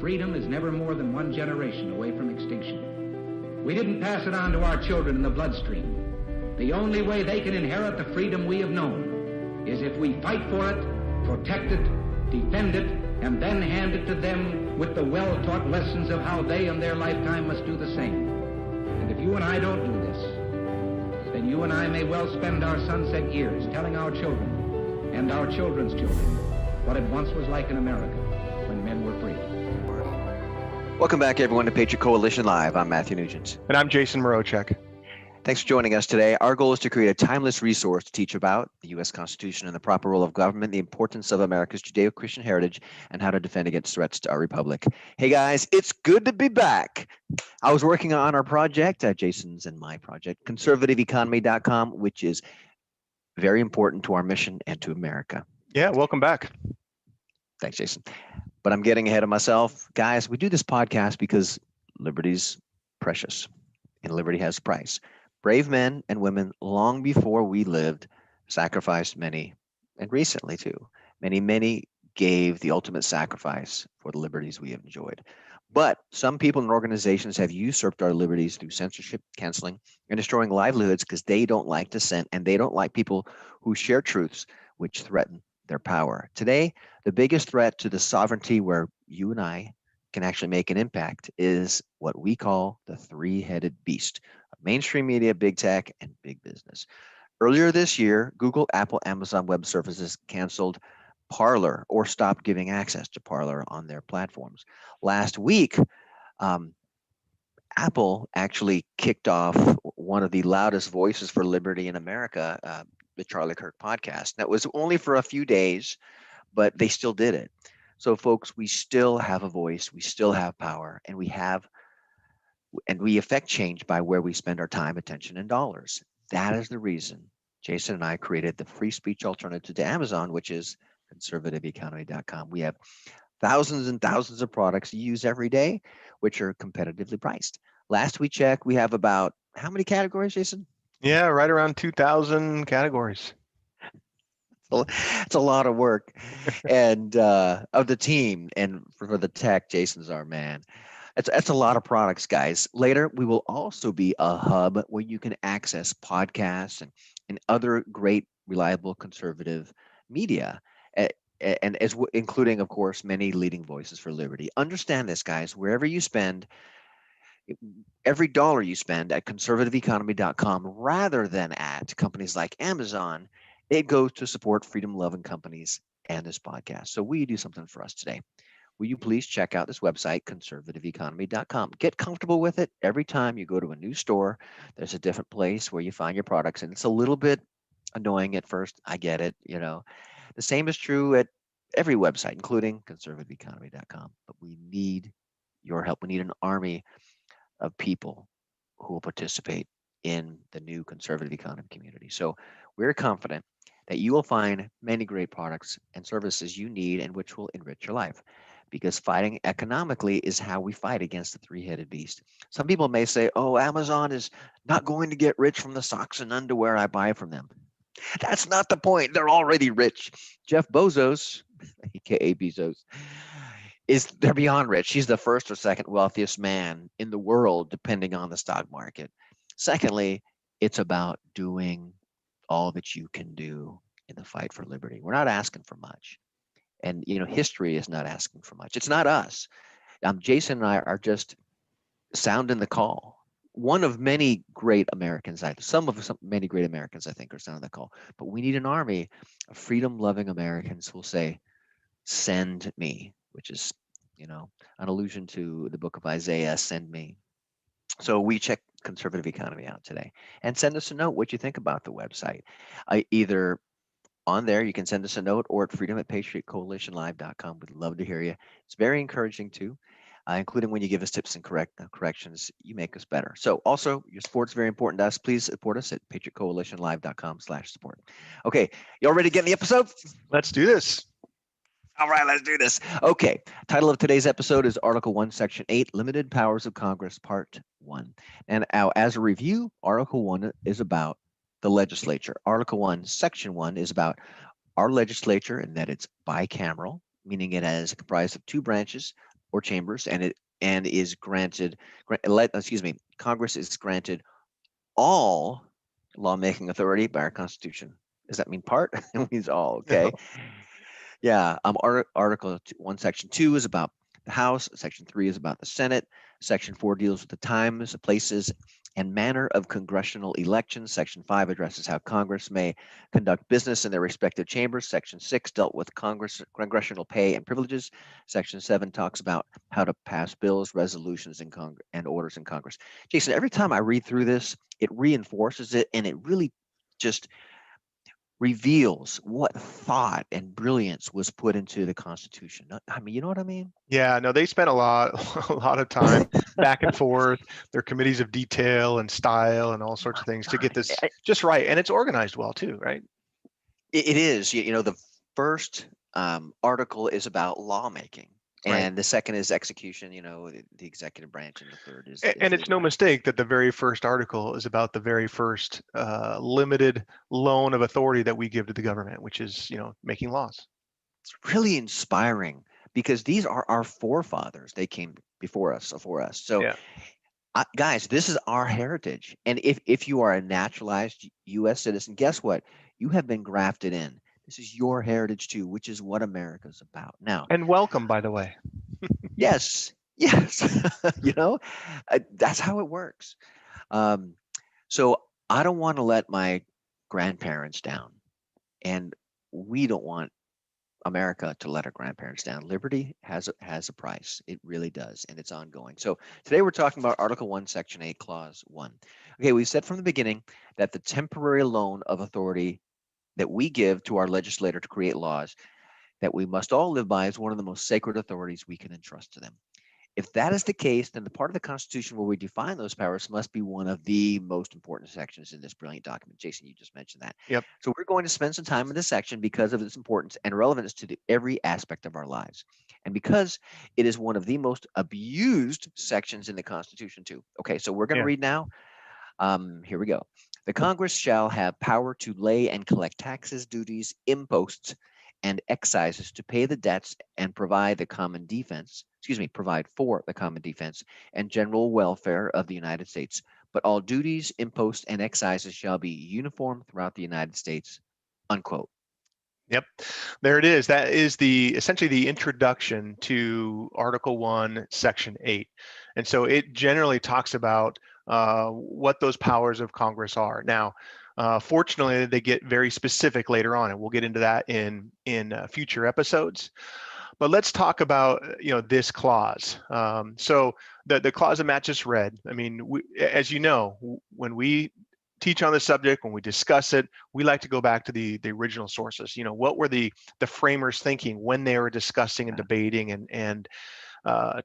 freedom is never more than one generation away from extinction. We didn't pass it on to our children in the bloodstream. The only way they can inherit the freedom we have known is if we fight for it, protect it, defend it, and then hand it to them with the well-taught lessons of how they in their lifetime must do the same. And if you and I don't do this, then you and I may well spend our sunset years telling our children and our children's children what it once was like in America when men were free. Welcome back, everyone, to Patriot Coalition Live. I'm Matthew Nugent. And I'm Jason Morochek. Thanks for joining us today. Our goal is to create a timeless resource to teach about the U.S. Constitution and the proper role of government, the importance of America's Judeo-Christian heritage, and how to defend against threats to our republic. Hey, guys, it's good to be back. I was working on our project, Jason's and my project, conservativeeconomy.com, which is very important to our mission and to America. Yeah, welcome back. Thanks, Jason. But I'm getting ahead of myself. Guys, we do this podcast because liberty's precious and liberty has a price. Brave men and women long before we lived sacrificed many, and recently too, many gave the ultimate sacrifice for the liberties we have enjoyed. But some people and organizations have usurped our liberties through censorship, canceling, and destroying livelihoods because they don't like dissent and they don't like people who share truths which threaten their power. Today, the biggest threat to the sovereignty where you and I can actually make an impact is what we call the three-headed beast of mainstream media, big tech, and big business. Earlier this year, Google, Apple, Amazon Web Services canceled Parler or stopped giving access to Parler on their platforms. Last week, Apple actually kicked off one of the loudest voices for liberty in America, the Charlie Kirk podcast. That was only for a few days, but they still did it. So folks, we still have a voice, we still have power, and we affect change by where we spend our time, attention, and dollars. That is the reason Jason and I created the free speech alternative to Amazon, which is conservativeeconomy.com. We have thousands and thousands of products you use every day, which are competitively priced. Last we checked, we have about how many categories, Jason? Yeah, right around 2,000 categories. It's a lot of work, and of the team, and for the tech, Jason's our man. That's a lot of products, guys. Later, we will also be a hub where you can access podcasts and other great, reliable, conservative media, and including, of course, many leading voices for liberty. Understand this, guys. Wherever you spend, every dollar you spend at conservativeeconomy.com rather than at companies like Amazon, it goes to support freedom-loving companies and this podcast. So will you do something for us today? Will you please check out this website, conservativeeconomy.com. Get comfortable with it. Every time you go to a new store, there's a different place where you find your products, and it's a little bit annoying at first. I get it. The same is true at every website, including conservativeeconomy.com. But we need your help. We need an army of people who will participate in the new conservative economy community. So we're confident that you will find many great products and services you need and which will enrich your life, because fighting economically is how we fight against the three-headed beast. Some people may say, oh, Amazon is not going to get rich from the socks and underwear I buy from them. That's not the point. They're already rich. Jeff Bezos, aka Bezos, they're beyond rich. He's the first or second wealthiest man in the world, depending on the stock market. Secondly, it's about doing all that you can do in the fight for liberty. We're not asking for much. And, history is not asking for much. It's not us. Jason and I are just sounding the call. One of many great Americans, many great Americans, I think, are sounding the call. But we need an army of freedom-loving Americans who will say, send me, which is, an allusion to the book of Isaiah, send me. So we check Conservative Economy out today, and send us a note what you think about the website. Either on there, you can send us a note, or at freedom@patriotcoalitionlive.com. We'd love to hear you. It's very encouraging too, including when you give us tips and corrections. You make us better. So also, your support's very important to us. Please support us at patriotcoalitionlive.com/support. Okay, y'all ready to get in the episode? Let's do this. All right, let's do this. Okay, title of today's episode is Article 1, Section 8, Limited Powers of Congress, Part 1. And as a review, Article 1 is about the legislature. Article 1, Section 1 is about our legislature, and that it's bicameral, meaning it is comprised of two branches, or chambers, and is granted, Congress is granted all lawmaking authority by our Constitution. Does that mean part? It means all. Okay. Yeah. Article 1, Section 2 is about the House. Section 3 is about the Senate. Section 4 deals with the times, the places, and manner of congressional elections. Section 5 addresses how Congress may conduct business in their respective chambers. Section 6 dealt with congressional pay and privileges. Section 7 talks about how to pass bills, resolutions, and orders in Congress. Jason, every time I read through this, it reinforces it, and it really just reveals what thought and brilliance was put into the Constitution. I mean, you know what I mean? Yeah, no, they spent a lot a lot of time back and forth, their committees of detail and style and all sorts My of things to get God, this just right. And it's organized well too, right? it is. The first article is about lawmaking, Right. and the second is execution. The executive branch, and the third is And it's no legal. mistake that the very first article is about the very first limited loan of authority that we give to the government, which is, making laws. It's really inspiring because these are our forefathers. They came before us, So, Yeah. guys, this is our heritage. And if you are a naturalized U.S. citizen, guess what? You have been grafted in. This is your heritage too, which is what America's about. Now, And welcome, by the way. yes, yes, that's how it works. Um, so I don't want to let my grandparents down, and we don't want America to let our grandparents down. Liberty has a price. It really does, and it's ongoing. So today we're talking about Article 1, Section 8, Clause 1. Okay, we said from the beginning that the temporary loan of authority that we give to our legislator to create laws that we must all live by is one of the most sacred authorities we can entrust to them. If that is the case, then the part of the Constitution where we define those powers must be one of the most important sections in this brilliant document. Jason, you just mentioned that. Yep. So we're going to spend some time in this section because of its importance and relevance to every aspect of our lives. And because it is one of the most abused sections in the Constitution, too. Okay, so we're going to Yeah. read now. Here we go. The Congress shall have power to lay and collect taxes, duties, imposts, and excises to pay the debts and provide for the common defense and general welfare of the United States. But all duties, imposts, and excises shall be uniform throughout the United States. Unquote. Yep, there it is. That is essentially the introduction to Article 1, Section 8. And so it generally talks about what those powers of Congress are. Now, fortunately, they get very specific later on, and we'll get into that in future episodes. But let's talk about this clause. So the clause that Matt just read. I mean, as you know, when we teach on the subject, when we discuss it, we like to go back to the original sources. What were the framers thinking when they were discussing and debating and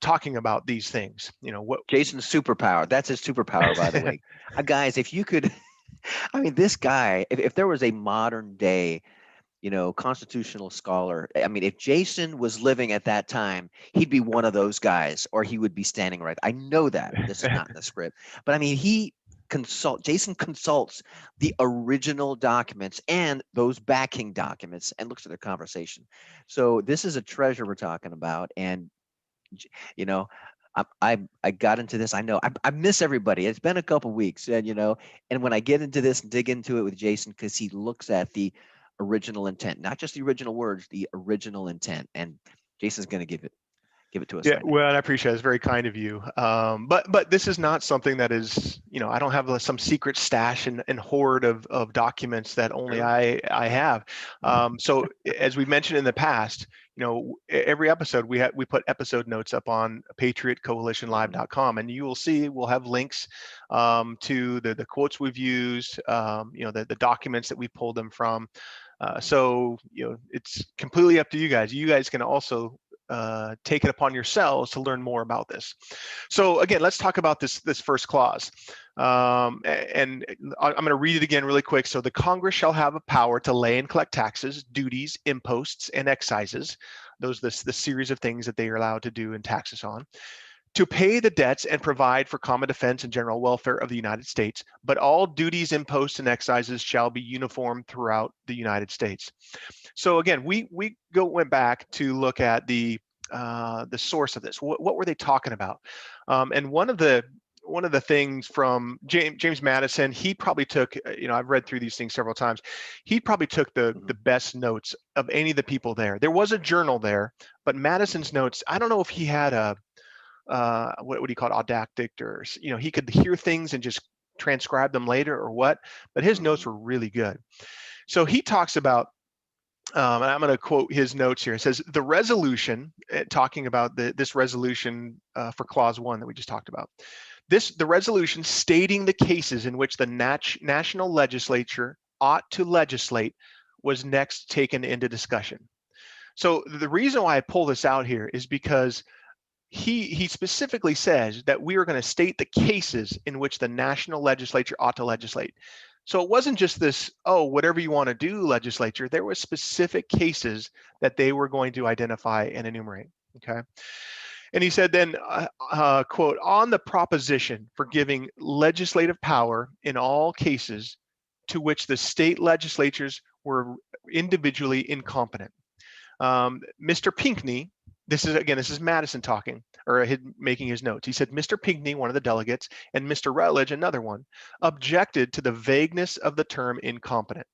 talking about these things? What Jason's superpower. That's his superpower, by the way. Guys, if you could, I mean, this guy, if there was a modern day, constitutional scholar, I mean, if Jason was living at that time, he'd be one of those guys, or he would be standing right. I know that this is not in the script, but I mean, Jason consults the original documents and those backing documents and looks at their conversation. So this is a treasure we're talking about. And, you know, I got into this. I know I miss everybody. It's been a couple weeks, and and when I get into this and dig into it with Jason, because he looks at the original intent, not just the original words, the original intent, and Jason's going to give it to us Yeah, right now. well, I appreciate it. It's very kind of you. But this is not something that is, I don't have some secret stash and hoard of documents that only I have. So as we mentioned in the past, every episode we put episode notes up on patriotcoalitionlive.com, and you will see we'll have links to the quotes we've used, the documents that we pulled them from. So it's completely up to you guys. You guys can also take it upon yourselves to learn more about this. So again, let's talk about this first clause. And I'm going to read it again really quick. So the Congress shall have a power to lay and collect taxes, duties, imposts, and excises. Those the series of things that they are allowed to do and taxes on. To pay the debts and provide for common defense and general welfare of the United States, but all duties, imposts, and excises shall be uniform throughout the United States. So again, we went back to look at the the source of this. What were they talking about? And one of the things from James Madison, he probably took, I've read through these things several times. He probably took the best notes of any of the people there. There was a journal there, but Madison's notes, I don't know if he had a what do you call it, audactic, or he could hear things and just transcribe them later or what, but his notes were really good. So he talks about, and I'm going to quote his notes here. It says, the resolution, talking about this resolution for clause 1 that we just talked about, the resolution stating the cases in which the national legislature ought to legislate was next taken into discussion. So the reason why I pull this out here is because he specifically says that we are going to state the cases in which the national legislature ought to legislate. So it wasn't just this, oh, whatever you want to do, legislature. There were specific cases that they were going to identify and enumerate. Okay. And he said then, quote, on the proposition for giving legislative power in all cases to which the state legislatures were individually incompetent. Mr. Pinckney, this is Madison talking, or making his notes. He said, Mr. Pinckney, one of the delegates, and Mr. Rutledge, another one, objected to the vagueness of the term incompetent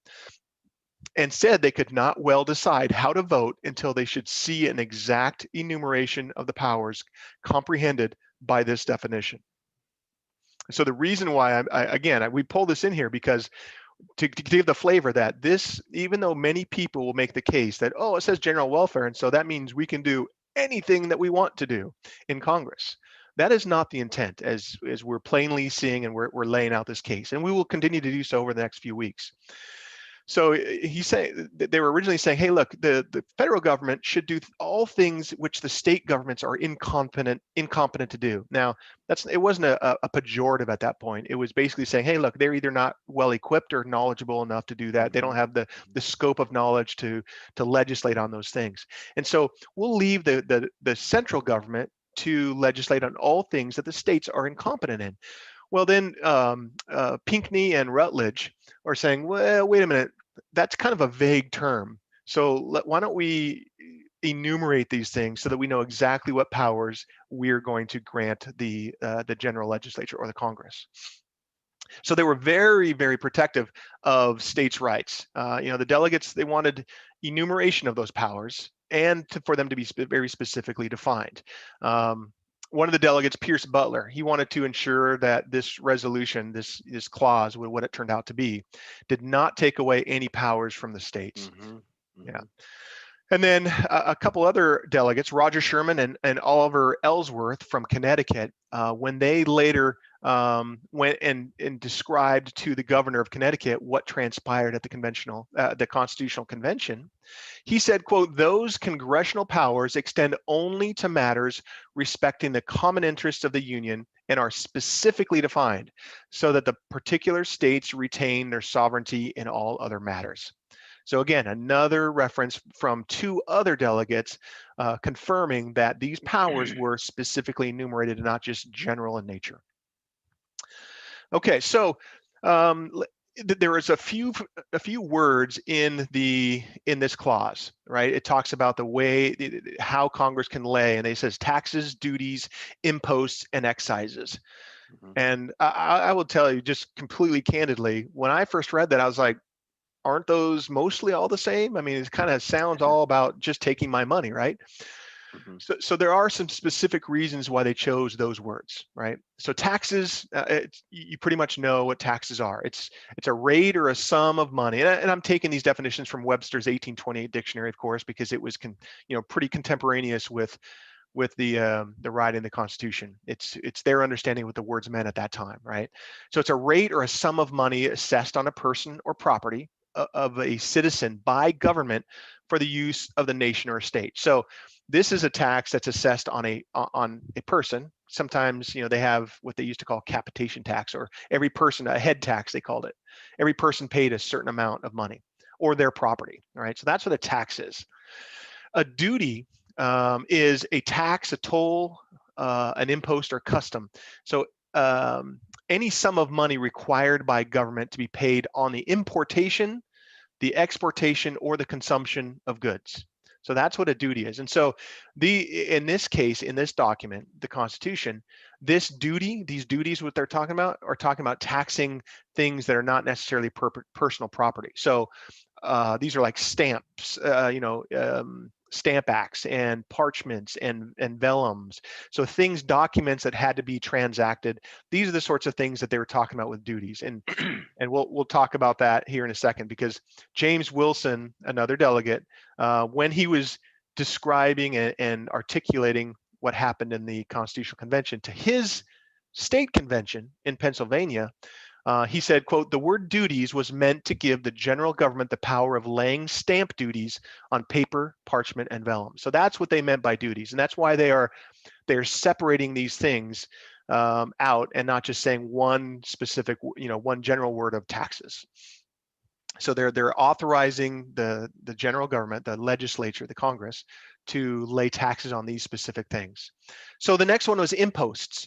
and said they could not well decide how to vote until they should see an exact enumeration of the powers comprehended by this definition. So the reason why we pull this in here because to give the flavor that this, even though many people will make the case that, oh, it says general welfare, and so that means we can do anything that we want to do in Congress. That is not the intent, as we're plainly seeing, and we're laying out this case, and we will continue to do so over the next few weeks. So he's saying that they were originally saying, hey, look, the federal government should do all things which the state governments are incompetent to do. Now, it wasn't a pejorative at that point. It was basically saying, hey, look, they're either not well equipped or knowledgeable enough to do that. They don't have the scope of knowledge to legislate on those things. And so we'll leave the central government to legislate on all things that the states are incompetent in. Well, then Pinckney and Rutledge are saying, well, wait a minute, that's kind of a vague term. So why don't we enumerate these things so that we know exactly what powers we're going to grant the general legislature or the Congress. So they were very, very protective of states' rights. The delegates, they wanted enumeration of those powers and for them to be very specifically defined. One of the delegates, Pierce Butler, he wanted to ensure that this resolution, this clause, what it turned out to be, did not take away any powers from the states. Yeah. And then a couple other delegates, Roger Sherman and Oliver Ellsworth from Connecticut, when they later went and described to the governor of Connecticut what transpired at the Constitutional Convention, he said, quote, those congressional powers extend only to matters respecting the common interests of the Union and are specifically defined so that the particular states retain their sovereignty in all other matters. So again, another reference from two other delegates confirming that these powers were specifically enumerated and not just general in nature. Okay, so there is a few words in this clause, right? It talks about the way how Congress can lay, and it says taxes, duties, imposts, and excises. And I will tell you just completely candidly, when I first read that, I was like, aren't those mostly all the same? I mean, it kind of sounds all about just taking my money, right? So there are some specific reasons why they chose those words, right? So taxes, you pretty much know what taxes are. It's a rate or a sum of money, and I'm taking these definitions from Webster's 1828 dictionary, of course, because it was pretty contemporaneous with the writing of the Constitution. It's their understanding of what the words meant at that time, right? So it's a rate or a sum of money assessed on a person or property of a citizen by government for the use of the nation or state. So this is a tax that's assessed on a person. Sometimes, they have what they used to call capitation tax, or every person, a head tax, they called it. Every person paid a certain amount of money or their property, all right? So that's what a tax is. A duty is a tax, a toll, an impost, or custom. So any sum of money required by government to be paid on the importation, the exportation, or the consumption of goods. So that's what a duty is. And so in this case, in this document, the Constitution, these duties, what they're talking about, are talking about taxing things that are not necessarily personal property. So these are like stamps, stamp acts and parchments and vellums. So things, documents that had to be transacted. These are the sorts of things that they were talking about with duties. And we'll talk about that here in a second, because James Wilson, another delegate, when he was describing and articulating what happened in the Constitutional Convention to his state convention in Pennsylvania, he said, quote, "The word duties was meant to give the general government the power of laying stamp duties on paper, parchment, and vellum." So that's what they meant by duties. And that's why they're separating these things out and not just saying one specific, one general word of taxes. So they're authorizing the general government, the legislature, the Congress, to lay taxes on these specific things. So the next one was imposts.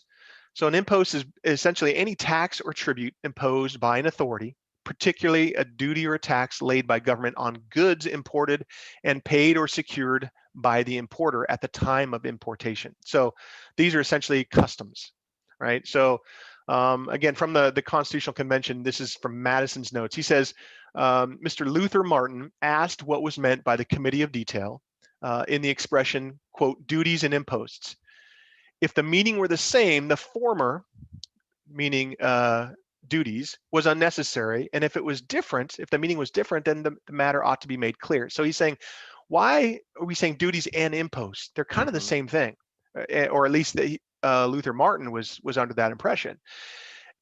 So an impost is essentially any tax or tribute imposed by an authority, particularly a duty or a tax laid by government on goods imported and paid or secured by the importer at the time of importation. So these are essentially customs, right? So again, from the Constitutional Convention, this is from Madison's notes. He says, Mr. Luther Martin asked what was meant by the Committee of Detail in the expression, quote, "duties and imposts." If the meaning were the same, the former, meaning duties, was unnecessary. And if it was different, if the meaning was different, then the matter ought to be made clear. So he's saying, why are we saying duties and imposts? They're kind of the same thing, or at least Luther Martin was under that impression.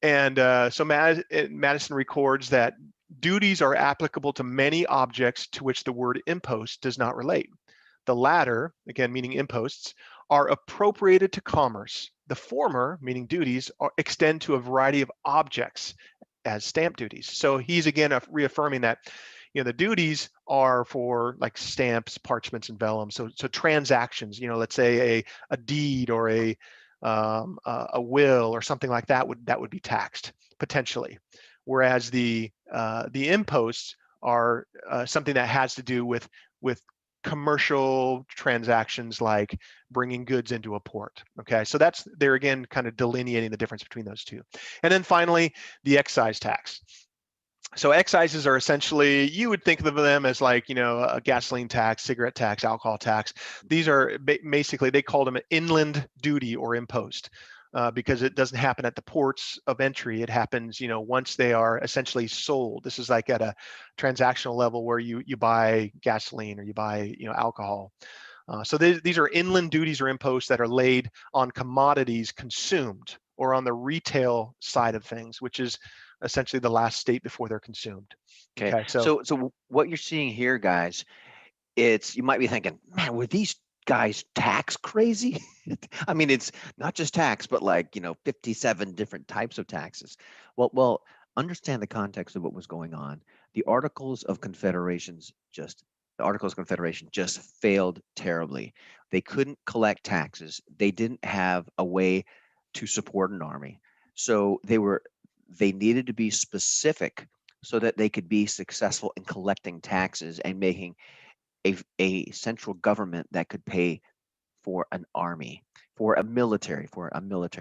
And so Madison records that duties are applicable to many objects to which the word impost does not relate. The latter, again, meaning imposts, are appropriated to commerce. The former, meaning duties, extend to a variety of objects as stamp duties. So he's again reaffirming that, the duties are for like stamps, parchments, and vellum. So transactions, let's say a deed or a will or something like that would be taxed potentially, whereas the imposts are something that has to do with commercial transactions, like bringing goods into a port. Okay, so they're again kind of delineating the difference between those two. And then finally, the excise tax. So excises are essentially, you would think of them as like, a gasoline tax, cigarette tax, alcohol tax. These are basically, they called them an inland duty or impost. Because it doesn't happen at the ports of entry. It happens, once they are essentially sold. This is like at a transactional level where you buy gasoline or you buy, alcohol. So these are inland duties or imposts that are laid on commodities consumed, or on the retail side of things, which is essentially the last state before they're consumed. Okay. So what you're seeing here, guys, you might be thinking, man, were these guys tax crazy? I mean, it's not just tax, but like, 57 different types of taxes. Well, understand the context of what was going on. The Articles of Confederation just failed terribly. They couldn't collect taxes. They didn't have a way to support an army. So they needed to be specific so that they could be successful in collecting taxes and making a central government that could pay for an army, for a military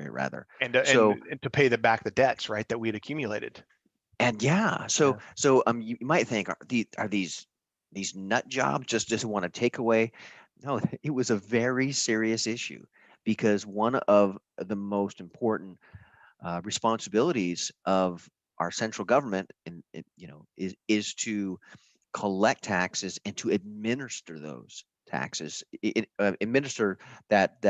rather. And to pay back the debts, right, that we had accumulated. And so you might think, are these nut jobs just want to take away? No, it was a very serious issue, because one of the most important responsibilities of our central government, is to collect taxes and to administer those taxes, administer that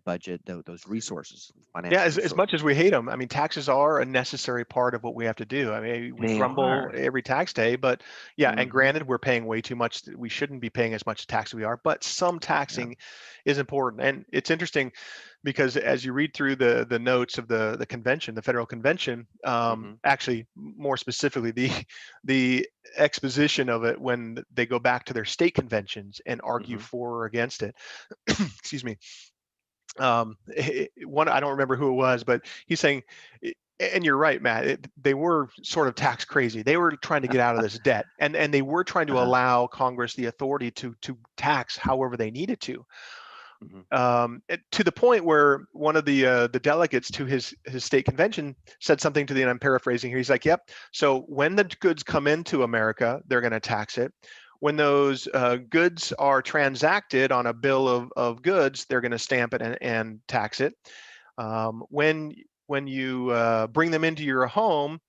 budget, those resources, financial resources. As much as we hate them, I mean, taxes are a necessary part of what we have to do. I mean, we grumble every tax day, but and granted, we're paying way too much. We shouldn't be paying as much tax as we are, but some taxing is important. And it's interesting, because as you read through the notes of the convention, the federal convention, actually more specifically the exposition of it when they go back to their state conventions and argue for or against it. Excuse me. I don't remember who it was, but he's saying And you're right, Matt. They were sort of tax crazy. They were trying to get out of this debt, and they were trying to allow Congress the authority to tax however they needed to. To the point where one of the delegates to his state convention said something to the, and I'm paraphrasing here. He's like, "Yep. So when the goods come into America, they're going to tax it. When those goods are transacted on a bill of goods, they're going to stamp it and tax it. When you bring them into your home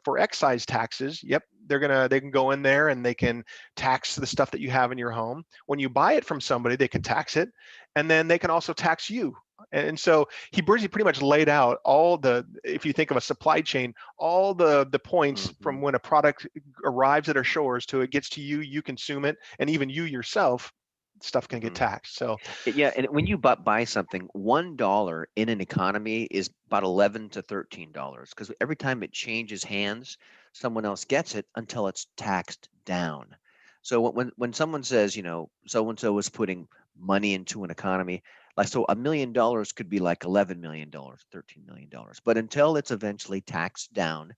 for excise taxes, yep, they can go in there and they can tax the stuff that you have in your home. When you buy it from somebody, they can tax it, and then they can also tax you." And so he pretty much laid out all the, if you think of a supply chain, all the points from when a product arrives at our shores to it gets to you, you consume it, and even you yourself, stuff can get taxed. So yeah, and when you buy something, $1 in an economy is about $11 to $13, because every time it changes hands, someone else gets it until it's taxed down. So when someone says, so and so is putting money into an economy, like, so $1 million could be like $11 million, $13 million, but until it's eventually taxed down,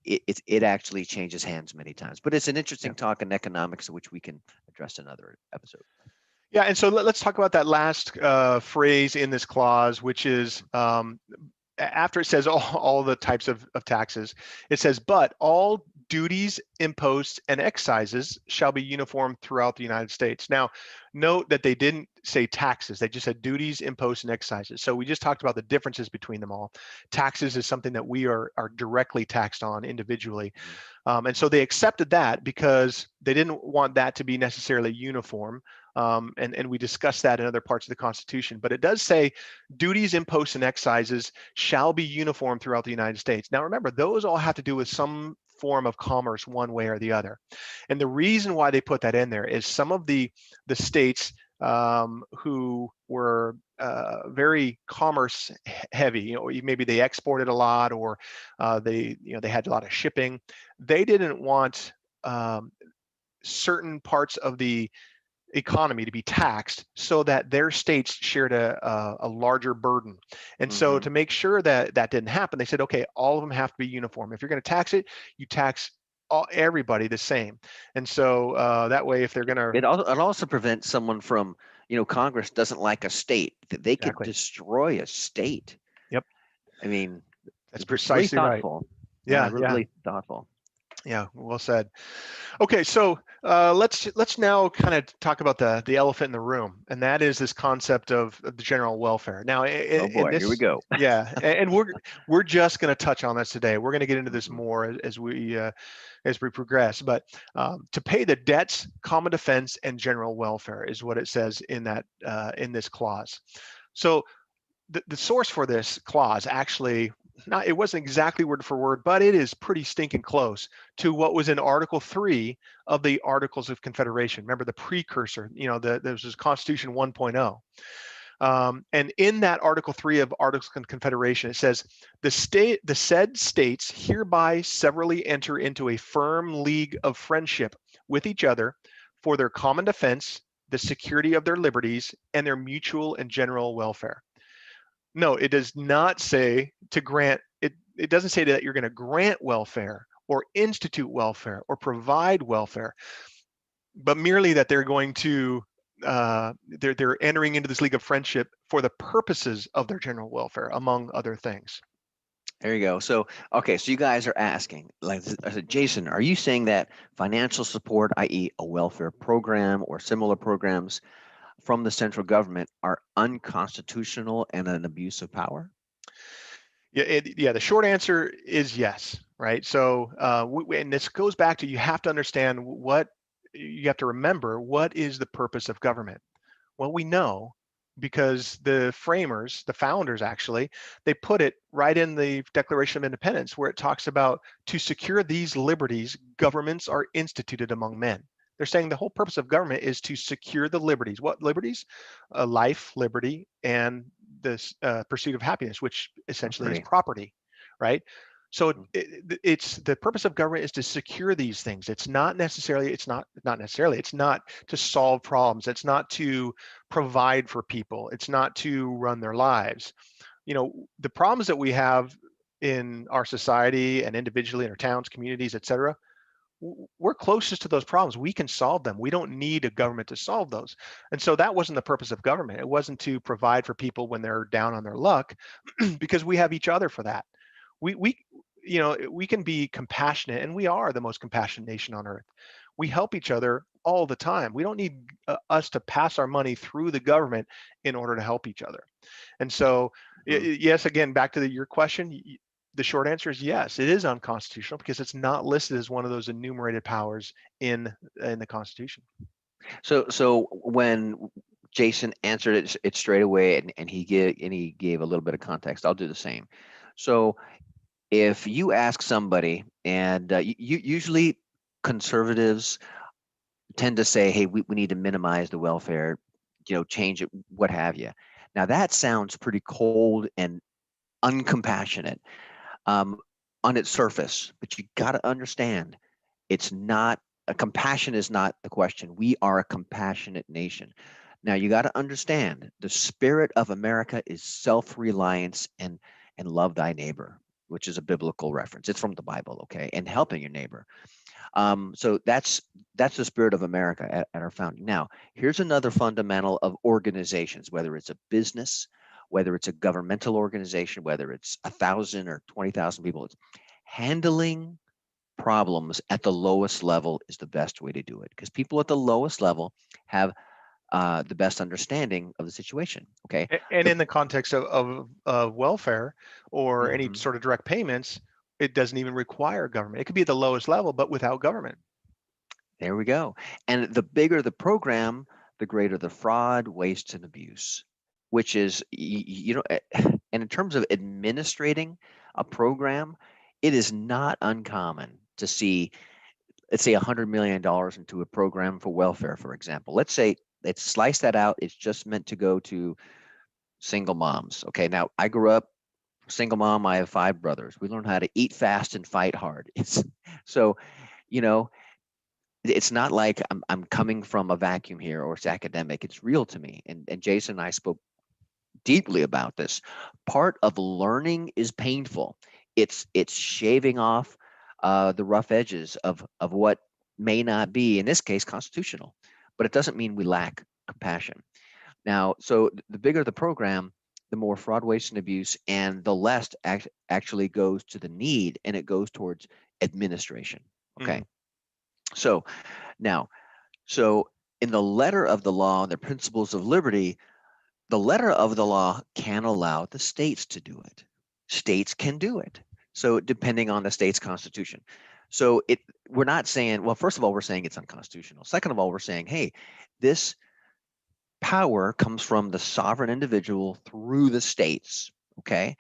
it actually changes hands many times. But it's an interesting talk in economics, which we can address in another episode. Yeah, and so let's talk about that last phrase in this clause, which is after it says all the types of taxes, it says, "But all duties, imposts, and excises shall be uniform throughout the United States." Now, note that they didn't say taxes. They just said duties, imposts, and excises. So we just talked about the differences between them all. Taxes is something that we are directly taxed on individually. And so they accepted that because they didn't want that to be necessarily uniform. And we discussed that in other parts of the Constitution, but it does say duties, imposts, and excises shall be uniform throughout the United States. Now, remember, those all have to do with some form of commerce one way or the other. And the reason why they put that in there is some of the states who were very commerce heavy, maybe they exported a lot, or they had a lot of shipping. They didn't want certain parts of the economy to be taxed so that their states shared a larger burden. And so to make sure that that didn't happen, they said, okay, all of them have to be uniform. If you're going to tax it, you tax everybody the same. And so that way, if they're going to, it also prevents someone from, Congress doesn't like a state, that they could destroy a state. Yep. I mean, that's precisely really right. thoughtful. Yeah, really thoughtful. Yeah, well said. Okay, so let's now kind of talk about the elephant in the room, and that is this concept of the general welfare. Now, oh boy, here we go. Yeah, and we're just going to touch on this today. We're going to get into this more as we progress. But to pay the debts, common defense, and general welfare is what it says in that in this clause. So the source for this clause actually, it wasn't exactly word for word, but it is pretty stinking close to what was in Article 3 of the Articles of Confederation. Remember the precursor, this was Constitution 1.0. And in that Article 3 of Articles of Confederation, it says, the said states hereby severally enter into a firm league of friendship with each other for their common defense, the security of their liberties, and their mutual and general welfare. No, it does not say to grant, it doesn't say that you're going to grant welfare or institute welfare or provide welfare, but merely that they're going to, they're entering into this league of friendship for the purposes of their general welfare, among other things. There you go. So, okay, so you guys are asking, like I said, Jason, are you saying that financial support, i.e. a welfare program or similar programs from the central government, are unconstitutional and an abuse of power? Yeah, the short answer is yes, right? So, and this goes back to, you have to understand you have to remember, what is the purpose of government? Well, we know because the framers, the founders actually, they put it right in the Declaration of Independence, where it talks about, to secure these liberties, governments are instituted among men. They're saying the whole purpose of government is to secure the liberties. What liberties? Life, liberty, and this pursuit of happiness, which essentially is property, right? So it's the purpose of government is to secure these things. It's not to solve problems. It's not to provide for people. It's not to run their lives. the problems that we have in our society and individually in our towns, communities, et cetera, we're closest to those problems. We can solve them. We don't need a government to solve those. And so that wasn't the purpose of government. It wasn't to provide for people when they're down on their luck, because we have each other for that. We can be compassionate, and we are the most compassionate nation on earth. We help each other all the time. We don't need us to pass our money through the government in order to help each other. And so, yes, again, back to your question, the short answer is yes, it is unconstitutional because it's not listed as one of those enumerated powers in the Constitution. So when Jason answered it straight away, and he gave a little bit of context, I'll do the same. So if you ask somebody, and usually conservatives tend to say, hey, we need to minimize the welfare, change it, what have you. Now that sounds pretty cold and uncompassionate on its surface, but you got to understand, it's not compassion is not the question. We are a compassionate nation. Now you got to understand, the spirit of America is self-reliance and love thy neighbor, which is a biblical reference. It's from the Bible, okay? And helping your neighbor. So that's the spirit of America at our founding. Now, here's another fundamental of organizations, whether it's a business, whether it's a governmental organization, whether it's 1,000 or 20,000 people. It's handling problems at the lowest level is the best way to do it, because people at the lowest level have the best understanding of the situation. Okay. And in the context of welfare or any sort of direct payments, it doesn't even require government. It could be at the lowest level, but without government. There we go. And the bigger the program, the greater the fraud, waste, and abuse, which is, and in terms of administrating a program, it is not uncommon to see, let's say $100 million into a program for welfare, for example. Let's slice that out. It's just meant to go to single moms. Okay. Now I grew up single mom. I have 5 brothers. We learned how to eat fast and fight hard. So, it's not like I'm coming from a vacuum here or it's academic. It's real to me. And Jason and I spoke deeply about this. Part of learning is painful. It's shaving off the rough edges of what may not be, in this case, constitutional, but it doesn't mean we lack compassion. Now, so the bigger the program, the more fraud, waste, and abuse, and the less actually goes to the need, and it goes towards administration. Okay. So now, in the letter of the law, the principles of liberty, the letter of the law can allow the states to do it. States can do it. So depending on the state's constitution. So we're not saying, well, first of all, we're saying it's unconstitutional. Second of all, we're saying, hey, this power comes from the sovereign individual through the states. Okay.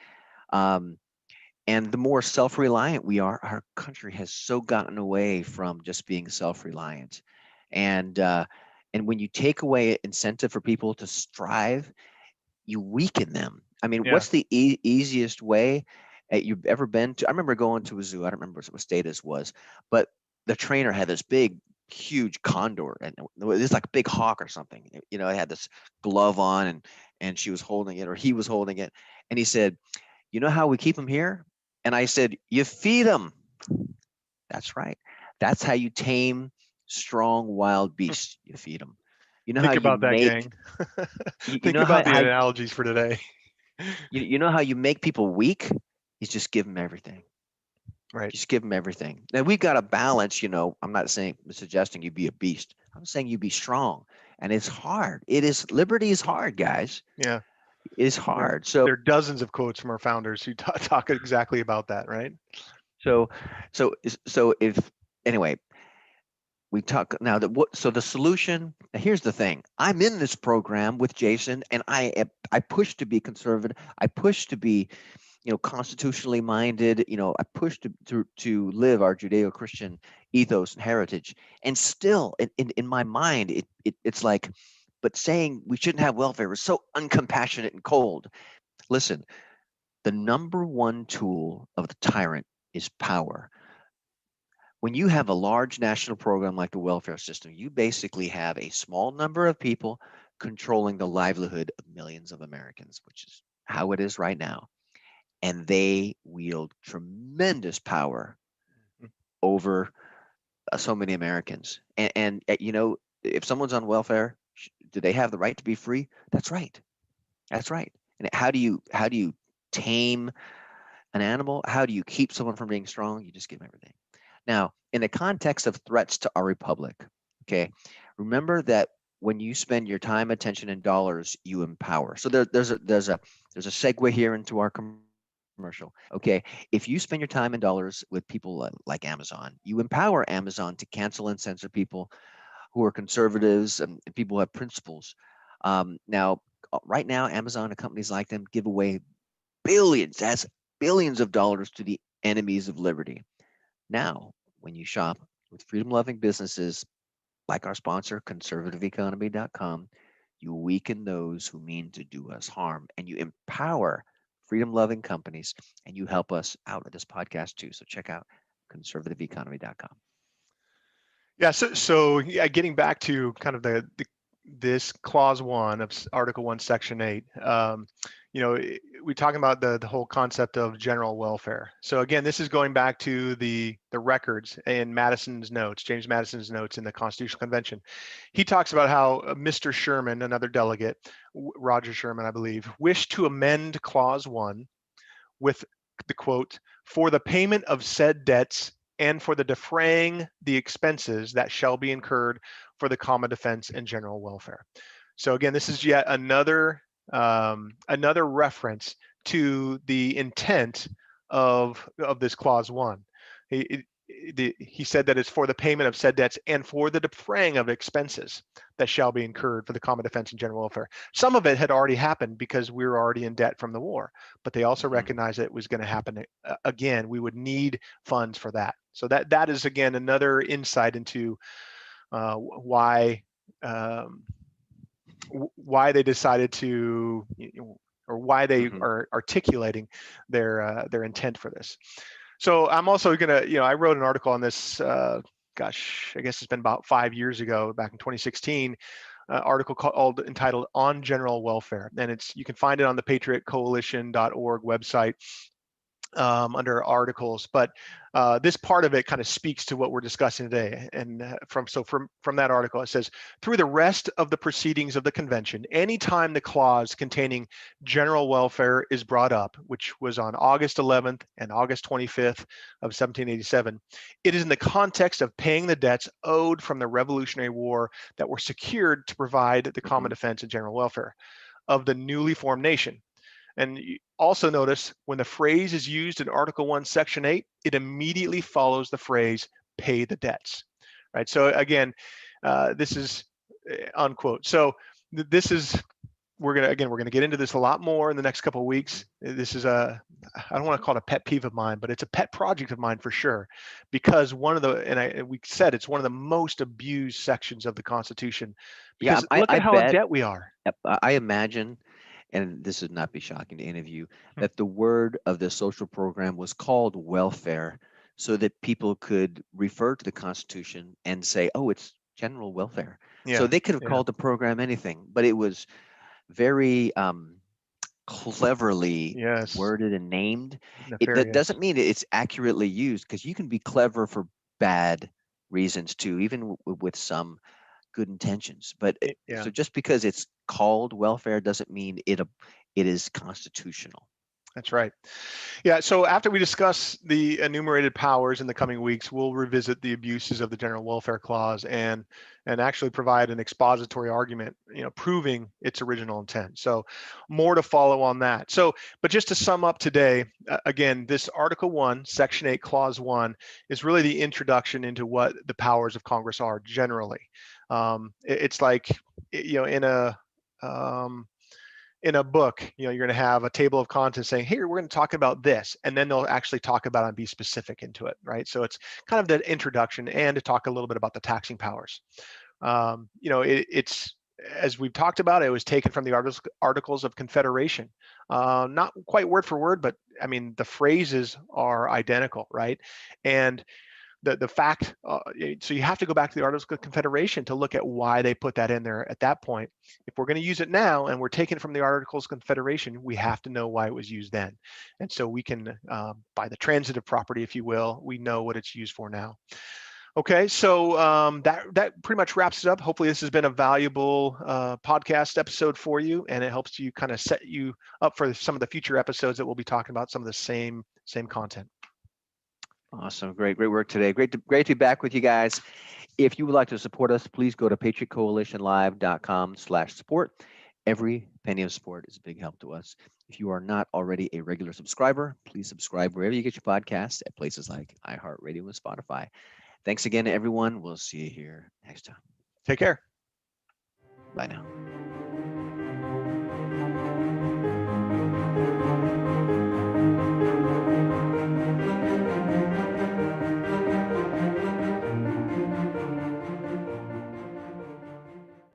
And the more self-reliant we are, our country has so gotten away from just being self-reliant. And when you take away incentive for people to strive, you weaken them. I mean, what's the easiest way you've ever been to? I remember going to a zoo. I don't remember what state this was, but the trainer had this big, huge condor, and it was like a big hawk or something. It had this glove on, and she was holding it, or he was holding it, and he said, "You know how we keep them here?" And I said, "You feed them." That's right. That's how you tame strong wild beasts. You feed them. You know Think how about you that, make. gang. Think about the analogies for today. You know how you make people weak? You just give them everything. Right. Just give them everything. Now we've got a balance. I'm not suggesting you be a beast. I'm saying you be strong, and it's hard. Liberty is hard, guys. Yeah. It's hard. There are dozens of quotes from our founders who talk exactly about that, right? So if anyway, we talk now so the solution. Now here's the thing. I'm in this program with Jason, and I push to be conservative. I push to be, constitutionally minded. I push to live our Judeo-Christian ethos and heritage. And still, in my mind, it's like, but saying we shouldn't have welfare is so uncompassionate and cold. Listen, the number one tool of the tyrant is power. When you have a large national program like the welfare system, you basically have a small number of people controlling the livelihood of millions of Americans, which is how it is right now, and they wield tremendous power over so many Americans. And if someone's on welfare, do they have the right to be free? That's right. That's right. And how do you tame an animal? How do you keep someone from being strong? You just give them everything. Now, in the context of threats to our republic, okay, remember that when you spend your time, attention, and dollars, you empower. So there's a segue here into our commercial. Okay, if you spend your time and dollars with people like Amazon, you empower Amazon to cancel and censor people who are conservatives and people who have principles. Now, right now, Amazon and companies like them give away that's billions of dollars to the enemies of liberty. Now, when you shop with freedom loving businesses like our sponsor, conservativeeconomy.com, you weaken those who mean to do us harm, and you empower freedom loving companies, and you help us out with this podcast too. So check out conservativeeconomy.com. Yeah. So yeah, getting back to kind of this clause 1 of Article 1, Section 8. We're talking about the whole concept of general welfare. So again, this is going back to the records in Madison's notes, James Madison's notes in the Constitutional Convention. He talks about how Mr. Sherman, another delegate, Roger Sherman, I believe, wished to amend Clause 1 with the quote, "for the payment of said debts and for the defraying the expenses that shall be incurred for the common defense and general welfare." So again, this is yet another reference to the intent of this clause 1. He said that it's for the payment of said debts and for the defraying of expenses that shall be incurred for the common defense and general welfare. Some of it had already happened because we were already in debt from the war, but they also recognized that it was going to happen again. We would need funds for that. So that is again another insight into why they decided to, or why they are articulating their intent for this. So I'm also gonna, I wrote an article on this. Gosh, I guess it's been about 5 years ago, back in 2016. Article entitled "On General Welfare," and you can find it on the patriotcoalition.org website. Under articles, but this part of it kind of speaks to what we're discussing today. And from that article, it says, through the rest of the proceedings of the convention, anytime the clause containing general welfare is brought up, which was on August 11th and August 25th of 1787, it is in the context of paying the debts owed from the Revolutionary War that were secured to provide the common defense and general welfare of the newly formed nation. And you also notice when the phrase is used in Article 1, Section 8, it immediately follows the phrase "pay the debts," right? So again, this is unquote. So this is, we're gonna get into this a lot more in the next couple of weeks. This is I don't want to call it a pet peeve of mine, but it's a pet project of mine for sure, because we said it's one of the most abused sections of the Constitution. Because look at how in debt we are. I imagine, and this would not be shocking to any of you, that the word of the social program was called welfare so that people could refer to the Constitution and say, oh, it's general welfare. Yeah, so they could have called the program anything, but it was very cleverly worded and named. That doesn't mean it's accurately used, because you can be clever for bad reasons too, even with some good intentions. But so just because it's called welfare doesn't mean it is constitutional. That's right. Yeah, so after we discuss the enumerated powers in the coming weeks, we'll revisit the abuses of the General Welfare Clause and actually provide an expository argument, proving its original intent. So more to follow on that. So, but just to sum up today, again, this Article 1, Section 8, Clause 1 is really the introduction into what the powers of Congress are generally. It's like, in a book, you're going to have a table of contents saying, here, we're going to talk about this, and then they'll actually talk about it and be specific into it, right? So it's kind of the introduction, and to talk a little bit about the taxing powers. It's, as we've talked about, it was taken from the Articles of Confederation. Not quite word for word, but I mean, the phrases are identical, right? And the fact, so you have to go back to the Articles of Confederation to look at why they put that in there at that point. If we're going to use it now and we're taking it from the Articles of Confederation, we have to know why it was used then. And so we can, by the transitive property, if you will, we know what it's used for now. Okay, so that pretty much wraps it up. Hopefully this has been a valuable podcast episode for you, and it helps you kind of set you up for some of the future episodes that we'll be talking about some of the same content. Awesome. Great work today. Great to be back with you guys. If you would like to support us, please go to patriotcoalitionlive.com/support. Every penny of support is a big help to us. If you are not already a regular subscriber, please subscribe wherever you get your podcasts at places like iHeartRadio and Spotify. Thanks again to everyone. We'll see you here next time. Take care. Bye now.